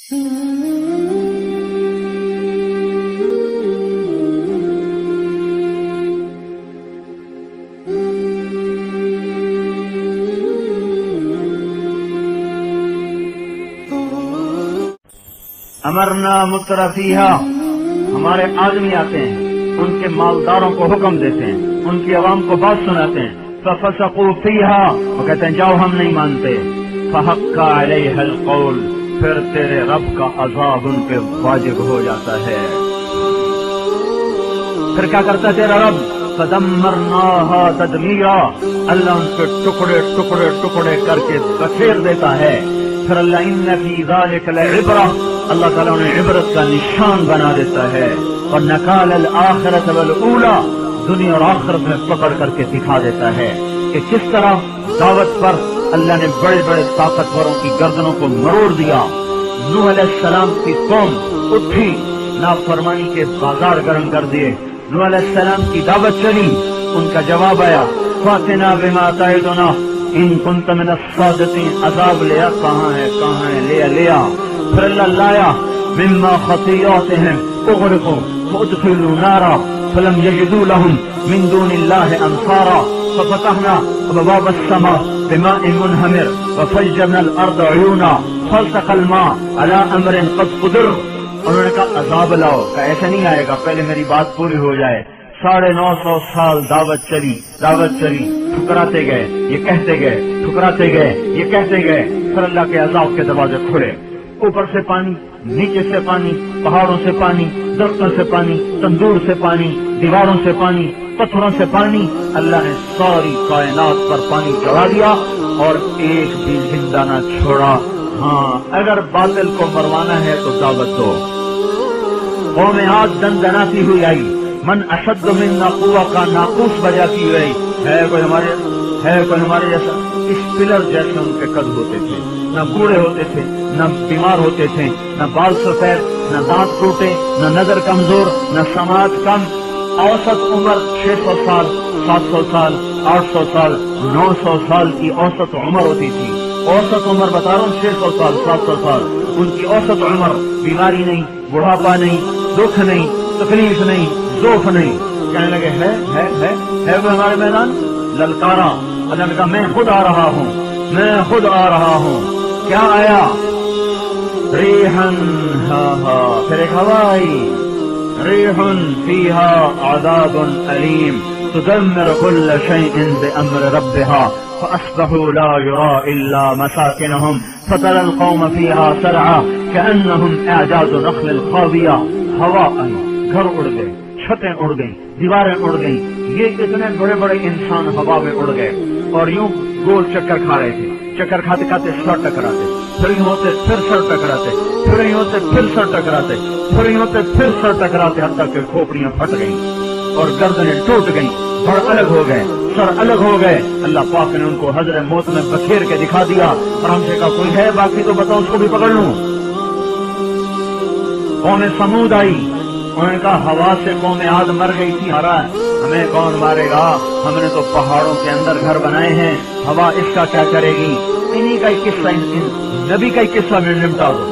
امرنا مترفیہا، ہمارے آدمی آتے ہیں، ان کے مالداروں کو حکم دیتے ہیں، ان کی عوام کو بات سناتے ہیں، ففسقوا فیہا، وہ کہتے ہیں جاؤ ہم نہیں مانتے، فحق علیہ القول، پھر تیرے رب کا عذاب ان پہ واجب ہو جاتا ہے۔ پھر کیا کرتا ہے تیرا رب؟ فدمرناہا تدمیرا، اللہ ان کے ٹکڑے ٹکڑے ٹکڑے کر کے بکھیر دیتا ہے۔ پھر اللہ ان فی ذلک لعبرہ، اللہ تعالیٰ انہیں عبرت کا نشان بنا دیتا ہے، اور نکال الآخرۃ والاولی، دنیا اور آخرت میں پکڑ کر کے دکھا دیتا ہے کہ کس طرح دعوت پر اللہ نے بڑے بڑے طاقتوروں کی گردنوں کو مروڑ دیا۔ نوح علیہ السلام کی قوم اٹھی، نافرمانی کے بازار گرم کر دیے، نوح علیہ السلام کی دعوت چلی، ان کا جواب آیا فاتنا بما تعدنا ان کنت من الصادقین، عذاب لیا، کہاں ہے لیا۔ پھر اللہ لایا مما خطیئاتہم اغرقوا فادخلوا نارا فلم یجدوا لهم من دون اللہ انصارا ففتحنا ابواب السماء بماء منہمر وفجرنا الارض عیونا فالتقى الماء على امر قد قدر۔ انہوں نے کہا عذاب لاؤ، کہ ایسا نہیں آئے گا، پہلے میری بات پوری ہو جائے۔ 950 سال دعوت چلی، ٹھکراتے گئے، یہ کہتے گئے، ٹھکراتے گئے، یہ کہتے گئے، پھر اللہ کے عذاب کے دروازے کھلے، اوپر سے پانی، نیچے سے پانی، پہاڑوں سے پانی، درختوں سے پانی، تندور سے پانی، دیواروں سے پانی، پتھروں سے پانی، اللہ نے ساری کائنات پر پانی چڑھا دیا اور ایک بھی زندہ نہ چھوڑا۔ ہاں اگر باطل کو مروانا ہے تو دعوت دو۔ قوم عاد دندناتی ہوئی آئی، من اشد منا قوہ کا ناقوس بجاتی ہوئی، ہے کوئی ہمارے جیسا؟ اس پلر جیسے ان کے قد ہوتے تھے، نہ بوڑھے ہوتے تھے، نہ بیمار ہوتے تھے، نہ بال سفید، نہ دانت ٹوٹے، نہ نظر کمزور، نہ سماعت کم، اوسط عمر 600 سال، 700 سال، 800 سال، 900 سال کی اوسط عمر ہوتی تھی۔ اوسط عمر بتا رہا ہوں، 600 سال، 700 سال، ان کی اوسط عمر، بیماری نہیں، بڑھاپا نہیں، دکھ نہیں، تکلیف نہیں، ذوف نہیں۔ کہنے لگے ہے وہ ہمارے میدان؟ للکارا، اللہ نے کہا میں خود آ رہا ہوں، کیا آیا؟ ریحن، پھر ایک ہوا آئی، ریحن فیہا عذاب علیم تدمر كل شيء بأمر ربها فأصبحوا لا يرى إلا مساكنهم فترى القوم فيها سرعا كأنهم أعجاز نخل خاوية۔ ہوا آئی، گھر اڑ گئے، چھتیں اڑ گئیں، دیواریں اڑ گئیں، یہ اتنے بڑے بڑے انسان ہوا میں اڑ گئے اور یوں گول چکر کھا رہے تھے، چکر کھاتے کھاتے سر ٹکراتے، پھر یوں ہوتے پھر سر ٹکراتے، پھر یوں ہوتے پھر سر ٹکراتے، پھر یوں ہوتے پھر سر ٹکراتے، حتیٰ کہ کھوپڑیاں پھٹ گئیں اور گردنیں ٹوٹ گئیں، بڑ الگ ہو گئے، سر الگ ہو گئے۔ اللہ پاک نے ان کو حضر موت میں بکھیر کے دکھا دیا اور ہم سے کہا کوئی ہے باقی تو بتاؤ، اس کو بھی پکڑ لوں۔ قوم سمود آئی، انہوں نے کہا ہوا سے قوم عاد مر گئی تھی، ہمیں کون مارے گا، ہم نے تو پہاڑوں کے اندر گھر بنائے ہیں، ہوا اس کا کیا کرے گی؟ انہی کا ہی قصہ، نبی کا ہی قصہ میں نمٹا دو۔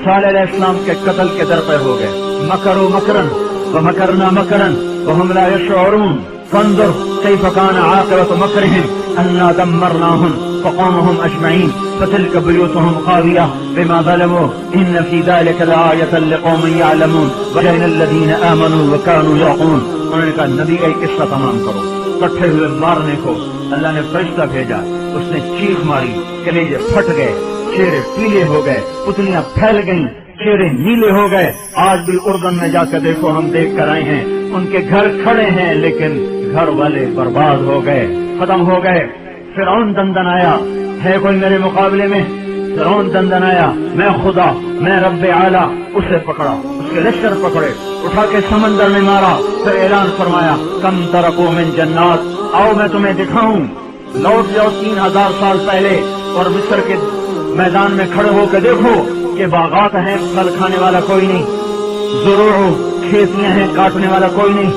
صالح علیہ السلام کے قتل کے در پہ ہو گئے، مکروا مکرن ومکرنا مکرن وهم لا يشعرون فانظر كيف كان عاقبة مكرهم أنا دمرناهم فقامهم أجمعين فتلك بيوتهم خاوية بما ظلموا إن في ذلك لآية لقوم يعلمون وجعلنا الذين آمنوا وكانوا يعقلون۔ انہوں نے کہا نبی کا قصہ تمام کرو، کٹھے ہوئے مارنے کو اللہ نے فرشتہ بھیجا، اس نے چیخ ماری، کلیجے پھٹ گئے، چہرے پیلے ہو گئے، پتلیاں پھیل گئیں، چہرے نیلے ہو گئے۔ آج بھی اردن میں جا کے دیکھو، ہم دیکھ کر آئے ہیں، ان کے گھر کھڑے ہیں لیکن گھر والے برباد ہو گئے، ختم ہو گئے۔ فرعون دندن آیا، ہے کوئی میرے مقابلے میں؟ فرعون دندن آیا، میں خدا، میں رب اعلیٰ، اسے پکڑا، اس کے لشکر پکڑے، اٹھا کے سمندر میں مارا، پھر اعلان فرمایا کم ترکوا من جنات، آؤ میں تمہیں دکھاؤں، لوٹ جاؤ 3000 سال پہلے اور مصر کے میدان میں کھڑے ہو کے دیکھو کہ باغات ہیں، پھل کھانے والا کوئی نہیں، زروع کھیتیاں ہیں، کاٹنے والا کوئی نہیں،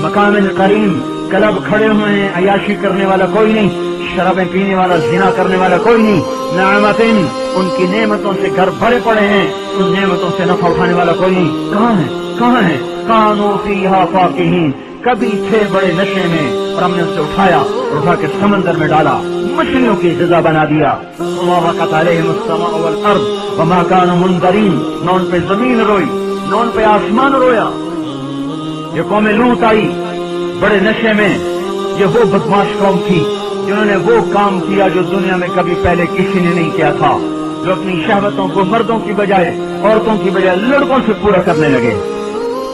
مقام کریم کلب کھڑے ہوئے ہیں، عیاشی کرنے والا کوئی نہیں، شرابیں پینے والا، زنا کرنے والا کوئی نہیں. نعمتن، ان کی نعمتوں سے گھر بھرے پڑے ہیں، ان نعمتوں سے نفع اٹھانے والا کوئی نہیں. کہاں ہے؟ کہاں ہے؟ کانوا فیہا فاکہین، کبھی تھے بڑے نشے میں اور ہم نے اسے اٹھایا اور اٹھا کے سمندر میں ڈالا، مچھلیوں کی غذا بنا دیا. وَوَقَعَتْ عَلَيْهِمُ السَّمَاءُ وَالْأَرْضُ وَمَا كَانُوا مُنذَرِينَ، نہ ان پہ زمین روئی نہ ان پہ آسمان رویا. یہ قوم لوط آئی بڑے نشے میں. یہ وہ بدماش قوم تھی جنہوں نے وہ کام کیا جو دنیا میں کبھی پہلے کسی نے نہیں کیا تھا، جو اپنی شہوتوں کو مردوں کی بجائے، عورتوں کی بجائے لڑکوں سے پورا کرنے لگے.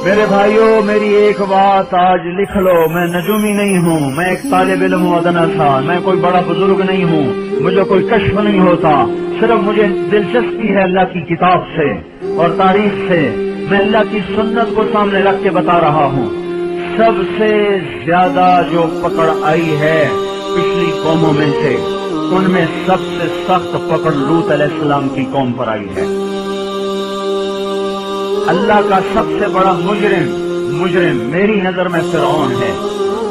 میرے بھائیوں، میری ایک بات آج لکھ لو، میں نجومی نہیں ہوں، میں ایک طالب علم ادنا تھا، میں کوئی بڑا بزرگ نہیں ہوں، مجھے کوئی کشف نہیں ہوتا، صرف مجھے دلچسپی ہے اللہ کی کتاب سے اور تاریخ سے. میں اللہ کی سنت کو سامنے رکھ کے بتا رہا ہوں. سب سے زیادہ جو پکڑ آئی ہے پچھلی قوموں میں سے، ان میں سب سے سخت پکڑ لوط علیہ السلام کی قوم پر آئی ہے. اللہ کا سب سے بڑا مجرم میری نظر میں فرعون ہے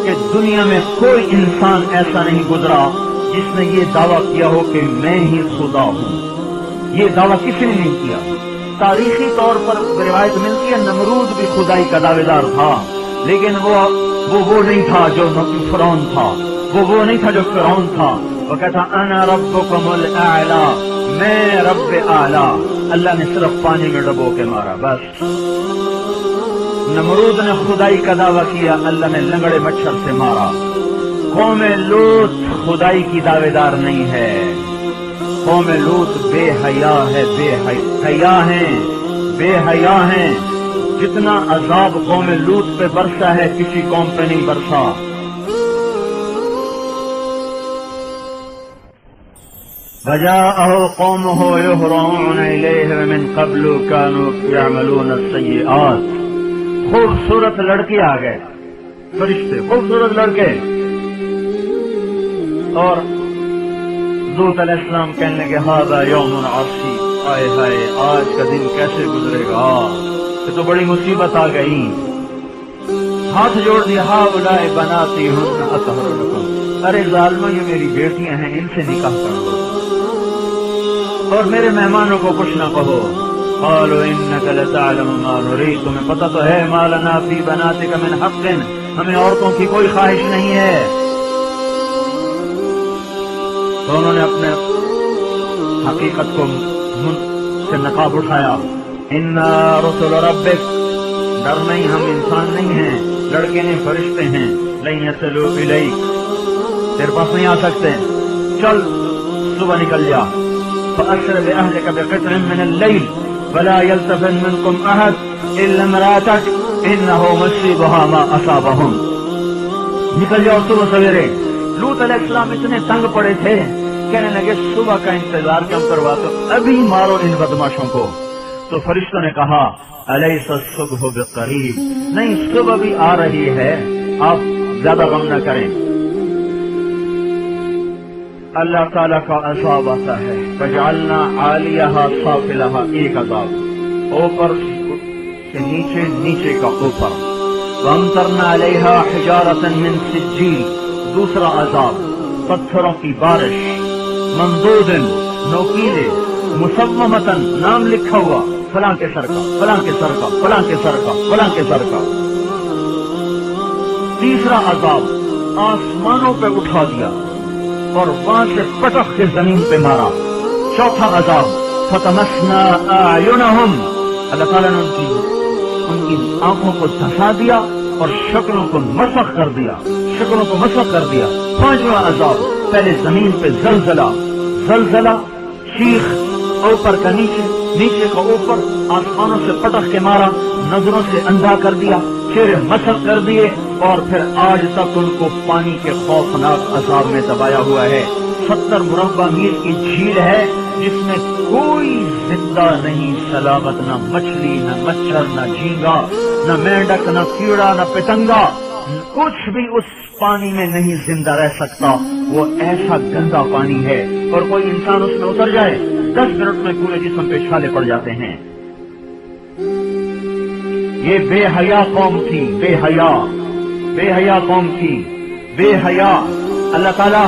کہ دنیا میں کوئی انسان ایسا نہیں گزرا جس نے یہ دعویٰ کیا ہو کہ میں ہی خدا ہوں. یہ دعویٰ کسی نے نہیں کیا. تاریخی طور پر روایت ملتی ہے نمرود بھی خدائی کا دعوے دار تھا، لیکن وہ نہیں تھا جو فرعون تھا. وہ نہیں تھا جو فرعون تھا. وہ کہتا انا ربکم الاعلی، میں رب اعلی. اللہ نے صرف پانی میں ڈبو کے مارا بس. نمرود نے خدائی کا دعویٰ کیا، اللہ نے لنگڑے مچھر سے مارا. قوم لوط خدائی کی دعوے دار نہیں ہے. قوم لوط بے حیا ہے، بے حیا ہیں. جتنا عذاب قوم لوط پہ برسا ہے کسی قوم پہ نہیں برسا. وجاءه قومه يهرعون إليه ومن قبل كانوا يعملون السيئات. خوبصورت لڑکے آ گئے، فرشتے خوبصورت لڑکے، اور لوط علیہ السلام کہنے لگے هذا يوم عصيب، آئے ہائے آج کا دن کیسے گزرے گا، یہ تو بڑی مصیبت آ گئی. ہاتھ جوڑ دیا هؤلاء بناتی هن اطهر لكم، ارے ظالموں یہ میری بیٹیاں ہیں، ان سے نکاح کر لو اور میرے مہمانوں کو کچھ نہ کہو. قالوا انك لتعلم ما نريد، تمہیں پتہ تو ہے ما لنا في بناتك من حق، ہمیں عورتوں کی کوئی خواہش نہیں ہے. تو انہوں نے اپنے حقیقت کو سے نقاب اٹھایا. انا رسل ربک، ڈر نہیں، ہم انسان نہیں ہیں، لڑکے نہیں فرشتے ہیں. لن يصلوا الیک، تیرے پاس نہیں آ سکتے، چل صبح نکل جا. فأسر بأهلك بقطع من الليل ولا يلتفت منكم أحد إلا امرأتك إنه مصيبها ما أصابهم. نکل جاؤ صبح سویرے. لوط علیہ السلام اتنے تنگ پڑے تھے، کہنے لگے صبح کا انتظار کیوں کرواتے ہو، ابھی مارو ان بدماشوں کو. تو فرشتوں نے کہا أليس الصبح بقريب، نہیں صبح بھی آ رہی ہے، آپ زیادہ غم نہ کریں. اللہ تعالیٰ کا عذاب آتا ہے. فجعلنا عالیہا سافلہا، ایک عذاب اوپر سے نیچے، نیچے کا اوپر. وامطرنا علیہا حجارۃ من سجیل، دوسرا عذاب پتھروں کی بارش. ممدود، نوکیلے. مسومۃ، نام لکھا ہوا، فلاں کے سر کا، فلاں کے سر کا، فلاں کے سر کا، فلاں کے سر کا. تیسرا عذاب آسمانوں پہ اٹھا دیا اور وہاں سے پٹخ کے زمین پہ مارا. چوتھا عذاب فتمسنا اعینہم، اللہ تعالیٰ نے ان کی آنکھوں کو دھسا دیا اور شکلوں کو مسخ کر دیا، شکلوں کو مسخ کر دیا. پانچواں عذاب پہلے زمین پہ زلزلہ، چیخ، اوپر کا نیچے، نیچے کا اوپر، آسمانوں سے پٹخ کے مارا، نظروں سے اندھا کر دیا، چہرے مسخ کر دیے، اور پھر آج تک ان کو پانی کے خوفناک عذاب میں دبایا ہوا ہے. 70 مربع میل کی جھیل ہے جس میں کوئی زندہ نہیں، سلامت، نہ مچھلی، نہ مچھر، نہ جھینگا، نہ مینڈک، نہ کیڑا، نہ پتنگا، کچھ بھی اس پانی میں نہیں زندہ رہ سکتا. وہ ایسا گندا پانی ہے، اور کوئی انسان اس میں اتر جائے 10 منٹ میں پورے جسم پہ چھالے پڑ جاتے ہیں. یہ بے حیا قوم تھی، بے حیا قوم تھی، بے حیا. اللہ تعالیٰ